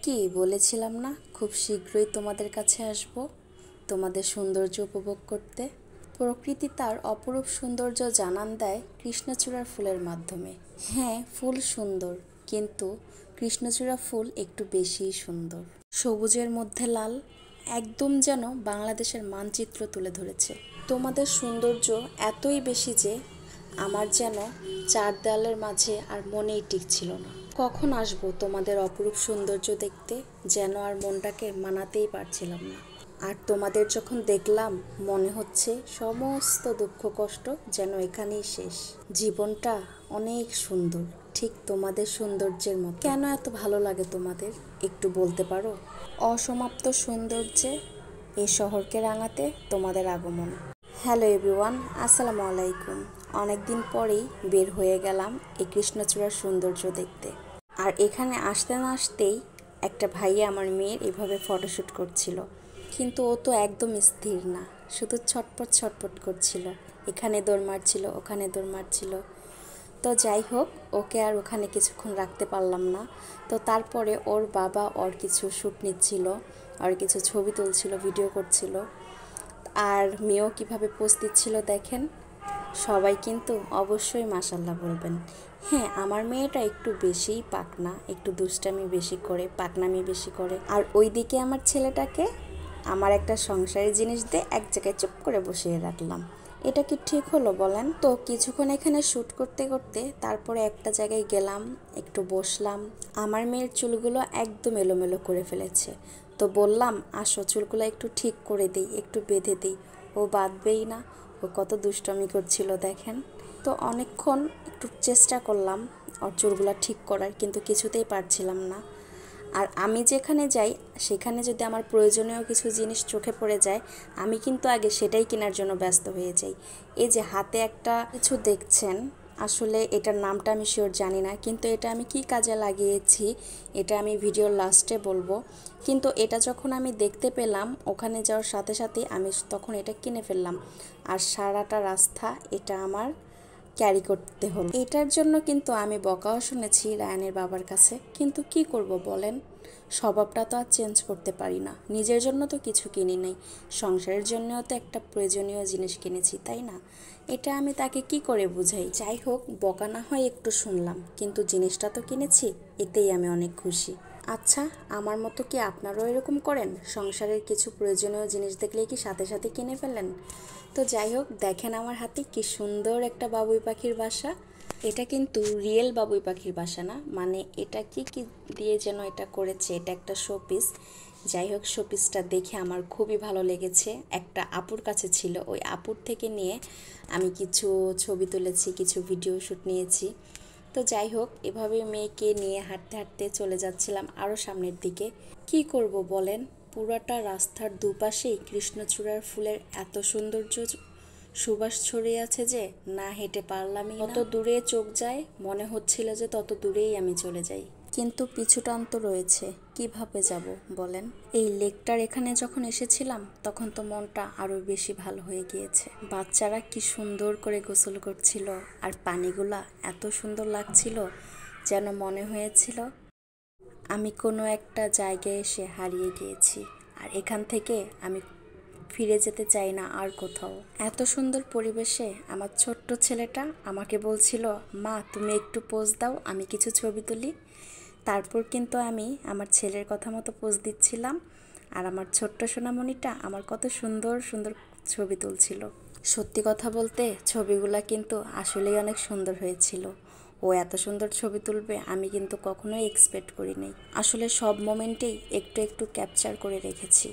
কি বলেছিলাম না খুব শীঘ্রই তোমাদের কাছে আসব তোমাদের সৌন্দর্য উপভোগ করতে। প্রকৃতি তার অপরূপ সৌন্দর্য জানান দেয় কৃষ্ণচূড়ার ফুলের মাধ্যমে। হ্যাঁ, ফুল সুন্দর, কিন্তু কৃষ্ণচূড়া ফুল একটু বেশিই সুন্দর। সবুজের মধ্যে লাল, একদম যেন বাংলাদেশের মানচিত্র তুলে ধরেছে। তোমাদের সৌন্দর্য এতই বেশি যে আমার যেন চার দেয়ালের মাঝে আর মনেই টিকছিল না। কখন আসবো তোমাদের অপরূপ সৌন্দর্য দেখতে, যেন আর মনটাকে মানাতেই পারছিলাম না। আর তোমাদের যখন দেখলাম মনে হচ্ছে সমস্ত দুঃখ কষ্ট যেন এখানেই শেষ। জীবনটা অনেক সুন্দর, ঠিক তোমাদের সৌন্দর্যের মতো। কেন এত ভালো লাগে তোমাদের একটু বলতে পারো? অসমাপ্ত সৌন্দর্যে এ শহরকে রাঙাতে তোমাদের আগমন। হ্যালো এভরিওয়ান, আসসালামু আলাইকুম। অনেকদিন পরেই বের হয়ে গেলাম এই কৃষ্ণচূড়ার সৌন্দর্য দেখতে। আর এখানে আসতে না আসতেই একটা ভাইয়া আমার মেয়ের এভাবে ফটোশ্যুট করছিল, কিন্তু ও তো একদম স্থির না, শুধু ছটপট ছটপট করছিল, এখানে দৌড় মারছিল ওখানে দৌড় মারছিল। তো যাই হোক, ওকে আর ওখানে কিছুক্ষণ রাখতে পারলাম না। তো তারপরে ওর বাবা ওর কিছু শ্যুট নিচ্ছিল, আর কিছু ছবি তুলছিল, ভিডিও করছিল। আর মেয়েও কীভাবে পোজ দিচ্ছিল দেখেন। সবাই কিন্তু অবশ্যই মাশাল্লাহ বলবেন। হ্যাঁ, আমার মেয়েটা একটু বেশিই পাকনা, একটু দুষ্টামি বেশি করে, পাকনামি বেশি করে। আর ওইদিকে আমার ছেলেটাকে আমার একটা সংসারী জিনিস দিয়ে এক জায়গায় চুপ করে বসিয়ে রাখলাম। এটা কি ঠিক হলো বলেন? তো কিছুক্ষণ এখানে শ্যুট করতে করতে তারপরে একটা জায়গায় গেলাম, একটু বসলাম। আমার মেয়ের চুলগুলো একদম এলোমেলো করে ফেলেছে। তো বললাম, আসো চুলগুলো একটু ঠিক করে দিই, একটু বেঁধে দিই। ও বাঁধবেই না, ও কত দুষ্টমি করছিল দেখেন। তো অনেকক্ষণ একটু চেষ্টা করলাম ওর চুলগুলো ঠিক করার, কিন্তু কিছুতেই পারছিলাম না। আর আমি যেখানে যাই সেখানে যদি আমার প্রয়োজনীয় কিছু জিনিস চোখে পড়ে যায়, আমি কিন্তু আগে সেটাই কেনার জন্য ব্যস্ত হয়ে যাই। এই যে হাতে একটা কিছু দেখছেন, আসলে এটার নামটা আমি শিওর জানি না, কিন্তু এটা আমি কি কাজে লাগিয়েছি এটা আমি ভিডিওর লাস্টে বলবো। কিন্তু এটা যখন আমি দেখতে পেলাম ওখানে যাওয়ার সাথে সাথে আমি তখন এটা কিনে ফেললাম। আর সারাটা রাস্তা এটা আমার ক্যারি করতে হলো। এটার জন্য কিন্তু আমি বকাও শুনেছি রায়ানের বাবার কাছে, কিন্তু কি করব বলেন, স্বভাবটা তো আর চেঞ্জ করতে পারি না। নিজের জন্য তো কিছু কিনি নাই, সংসারের জন্যও তো একটা প্রয়োজনীয় জিনিস কিনেছি, তাই না? এটা আমি তাকে কি করে বুঝাই? যাই হোক, বকা না হয় একটু শুনলাম, কিন্তু জিনিসটা তো কিনেছি, এতেই আমি অনেক খুশি। আচ্ছা, আমার মতো কি আপনারাও এরকম করেন? সংসারের কিছু প্রয়োজনীয় জিনিস দেখলেই কি সাথে সাথে কিনে ফেলেন? তো যাই হোক, দেখেন আমার হাতে কি সুন্দর একটা বাবুই পাখির বাসা। এটা কিন্তু রিয়েল বাবুই পাখির বাসা না, মানে এটা কি কি দিয়ে যেন এটা করেছে, এটা একটা শোপিস। যাই হোক, শোপিসটা দেখে আমার খুবই ভালো লেগেছে। একটা আপুর কাছে ছিল, ওই আপুর থেকে নিয়ে আমি কিছু ছবি তুলেছি, কিছু ভিডিও শ্যুট নিয়েছি। তো যাই হোক, এভাবে মেয়েকে নিয়ে হাঁটতে হাঁটতে চলে যাচ্ছিলাম আরও সামনের দিকে। কি করব বলেন, পুরাটা রাস্তার দুপাশেই কৃষ্ণচূড়ার ফুলের এত সৌন্দর্য সুবাস ছড়িয়ে আছে যে না হেঁটে পারলামই না। তত দূরে চোখ যায়, মনে হচ্ছিল যে তত দূরেই আমি চলে যাই, কিন্তু পিছু টান তো রয়েছে, কিভাবে যাব বলেন? এই লেকটার এখানে যখন এসেছিলাম তখন তো মনটা আরো বেশি ভালো হয়ে গিয়েছে। বাচ্চারা কি সুন্দর করে গোসল করছিল, আর পানিগুলা এত সুন্দর লাগছিল, যেন মনে হয়েছিল আমি কোনো একটা জায়গায় এসে হারিয়ে গিয়েছি, আর এখান থেকে আমি ফিরে যেতে চাই না আর কোথাও। এত সুন্দর পরিবেশে আমার ছোট্ট ছেলেটা আমাকে বলছিল, মা তুমি একটু পোজ দাও, আমি কিছু ছবি তুলি। তারপর কিন্তু আমি আমার ছেলের কথা মতো পোজ দিচ্ছিলাম, আর আমার ছোট্ট সোনামণিটা আমার কত সুন্দর সুন্দর ছবি তুলছিল। সত্যি কথা বলতে ছবিগুলা কিন্তু আসলেই অনেক সুন্দর হয়েছিল। ও এত সুন্দর ছবি তুলবে আমি কিন্তু কখনোই এক্সপেক্ট করিনি। আসলে সব মোমেন্টেই একটু একটু ক্যাপচার করে রেখেছি,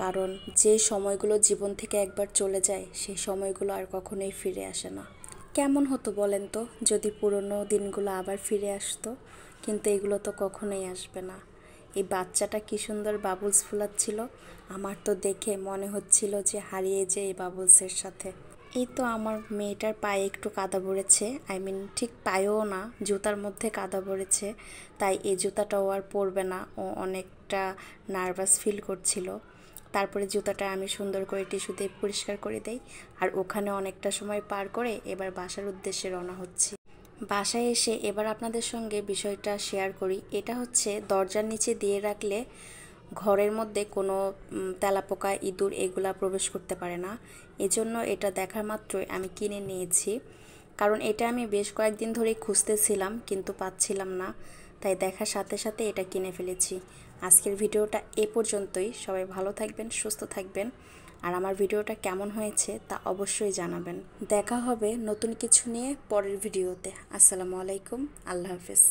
কারণ যে সময়গুলো জীবন থেকে একবার চলে যায় সেই সময়গুলো আর কখনোই ফিরে আসে না। কেমন হতো বলেন তো যদি পুরনো দিনগুলো আবার ফিরে আসতো, কিন্তু এগুলো তো কখনোই আসবে না। এই বাচ্চাটা কি সুন্দর বাবলস ফুলাচ্ছিল, আমার তো দেখে মনে হচ্ছিল যে হারিয়ে যায় এই বাবলসের সাথে। এই তো আমার মেয়েটার পায়ে একটু কাদা পড়েছে, ঠিক পায়েও না, জুতার মধ্যে কাদা পড়েছে, তাই এই জুতাটাও আর পরবে না। ও অনেকটা নার্ভাস ফিল করছিল। তারপরে জুতাটা আমি সুন্দর করে টিস্যু দিয়ে পরিষ্কার করে দেই, আর ওখানে অনেকটা সময় পার করে এবার বাসার উদ্দেশ্যে রওনা হচ্ছি। বাসায় এসে এবার আপনাদের সঙ্গে বিষয়টা শেয়ার করি। এটা হচ্ছে দরজার নিচে দিয়ে রাখলে ঘরের মধ্যে কোনো তেলাপোকা ইঁদুর এগুলা প্রবেশ করতে পারে না। এজন্য এটা দেখার মাত্রই আমি কিনে নিয়েছি, কারণ এটা আমি বেশ কয়েকদিন ধরেই খুঁজতেছিলাম কিন্তু পাচ্ছিলাম না, তাই দেখার সাথে সাথে এটা কিনে ফেলেছি। আজকের ভিডিওটা এ পর্যন্তই। সবাই ভালো থাকবেন, সুস্থ থাকবেন, আর আমার ভিডিওটা কেমন হয়েছে তা অবশ্যই জানাবেন। দেখা হবে নতুন কিছু নিয়ে পরের ভিডিওতে। আসসালামু আলাইকুম, আল্লাহ হাফেজ।